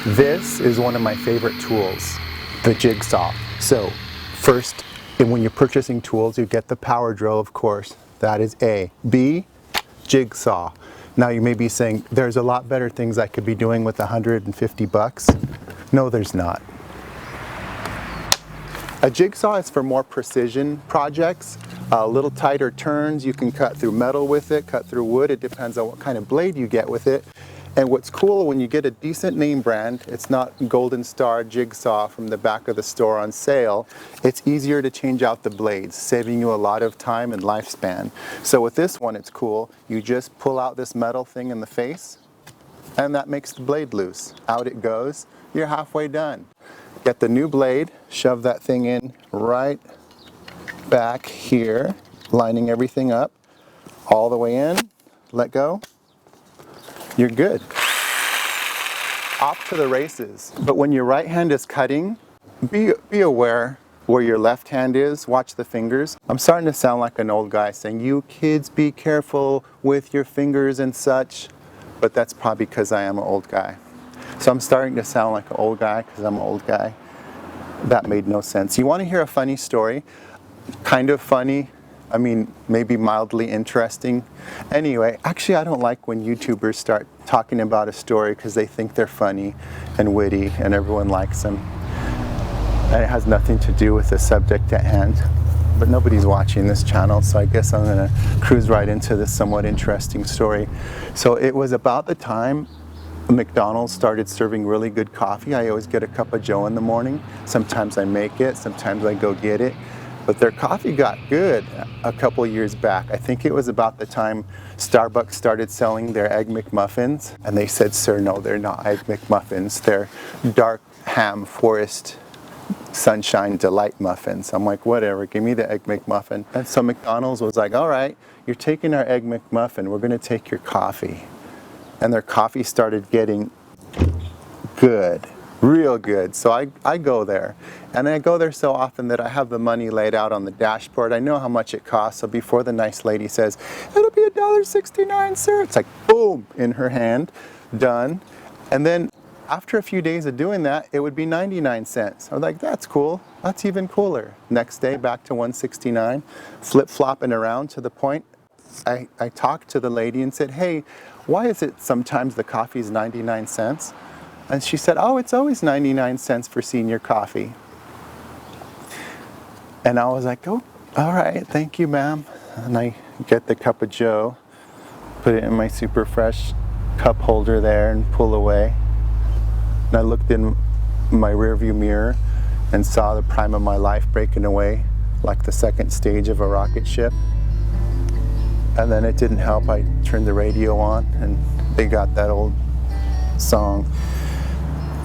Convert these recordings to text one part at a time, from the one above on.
This is one of my favorite tools, the Jigsaw. So first, when you're purchasing tools, you get the power drill, of course. That is A. B, Jigsaw. Now you may be saying, there's a lot better things I could be doing with 150 bucks. No, there's not. A jigsaw is for more precision projects, a little tighter turns. You can cut through metal with it, cut through wood. It depends on what kind of blade you get with it. And what's cool, when you get a decent name brand, it's not Golden Star Jigsaw from the back of the store on sale, it's easier to change out the blades, saving you a lot of time and lifespan. So with this one, it's cool. You just pull out this metal thing in the face, and that makes the blade loose. Out it goes. You're halfway done. Get the new blade, shove that thing in right back here, lining everything up, all the way in, let go. You're good. Off to the races. But when your right hand is cutting, be aware where your left hand is. Watch the fingers. I'm starting to sound like an old guy saying, you kids be careful with your fingers and such. But that's probably because I am an old guy. So I'm starting to sound like an old guy because I'm an old guy. That made no sense. You want to hear a funny story? Kind of funny. I mean, maybe mildly interesting. Anyway, actually I don't like when YouTubers start talking about a story because they think they're funny and witty and everyone likes them. And it has nothing to do with the subject at hand. But nobody's watching this channel, so I guess I'm gonna cruise right into this somewhat interesting story. So it was about the time McDonald's started serving really good coffee. I always get a cup of Joe in the morning. Sometimes I make it, sometimes I go get it. But their coffee got good a couple years back. I think it was about the time Starbucks started selling their Egg McMuffins. And they said, sir, no, they're not Egg McMuffins. They're dark ham forest sunshine delight muffins. I'm like, whatever, give me the Egg McMuffin. And so McDonald's was like, all right, you're taking our Egg McMuffin, we're gonna take your coffee. And their coffee started getting good. Real good. So I go there, and I go there so often that I have the money laid out on the dashboard. I know how much it costs, so before the nice lady says, it'll be $1.69, sir, it's like boom, in her hand, done. And then after a few days of doing that, it would be 99 cents. I was like, that's cool, that's even cooler. Next day, back to 169, flip-flopping around to the point, I talked to the lady and said, hey, why is it sometimes the coffee is 99 cents? And she said, oh, it's always 99 cents for senior coffee. And I was like, oh, all right, thank you, ma'am. And I get the cup of Joe, put it in my super fresh cup holder there and pull away. And I looked in my rearview mirror and saw the prime of my life breaking away like the second stage of a rocket ship. And then it didn't help. I turned the radio on and they got that old song.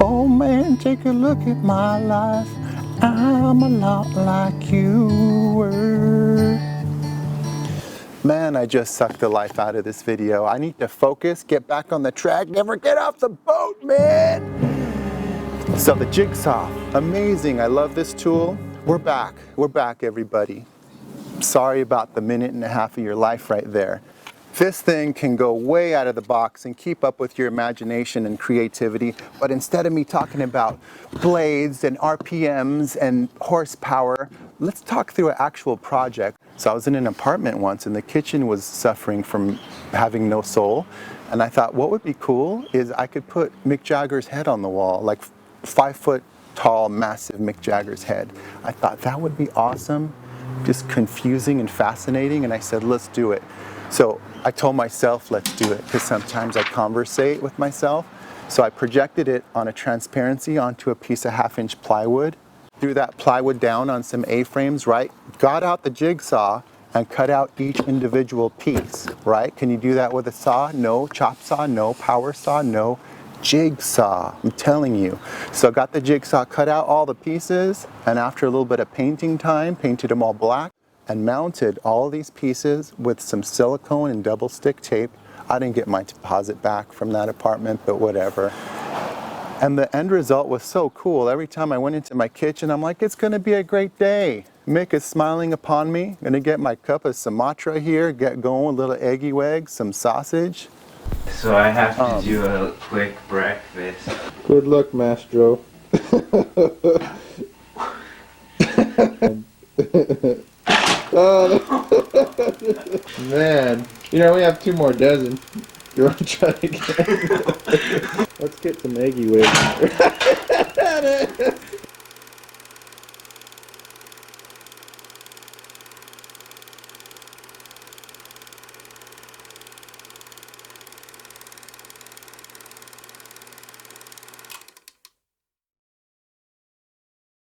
Oh man, take a look at my life. I'm a lot like you were. Man, I just sucked the life out of this video. I need to focus, get back on the track, never get off the boat, man. So the Jigsaw, amazing. I love this tool. We're back everybody. Sorry about the minute and a half of your life right there. This thing can go way out of the box and keep up with your imagination and creativity, but instead of me talking about blades and RPMs and horsepower, let's talk through an actual project. So I was in an apartment once and the kitchen was suffering from having no soul, and I thought what would be cool is I could put Mick Jagger's head on the wall, like 5 foot tall, massive Mick Jagger's head. I thought that would be awesome, just confusing and fascinating, and I said, let's do it. So I told myself, let's do it, because sometimes I conversate with myself. So I projected it on a transparency onto a piece of 1/2-inch plywood, threw that plywood down on some A-frames, right? Got out the jigsaw and cut out each individual piece, right? Can you do that with a saw? No. Chop saw? No. Power saw? No. Jigsaw, I'm telling you. So I got the jigsaw, cut out all the pieces, and after a little bit of painting time, painted them all black, and mounted all these pieces with some silicone and double stick tape. I didn't get my deposit back from that apartment, but whatever. And the end result was so cool. Every time I went into my kitchen, I'm like, it's gonna be a great day. Mick is smiling upon me. Gonna get my cup of Sumatra here, get going, a little eggy wag, some sausage. So I have to do a quick breakfast. Good luck, Mastro. Oh, man. You know, we have 2 more dozen. You want to try again? Let's get some eggy waves.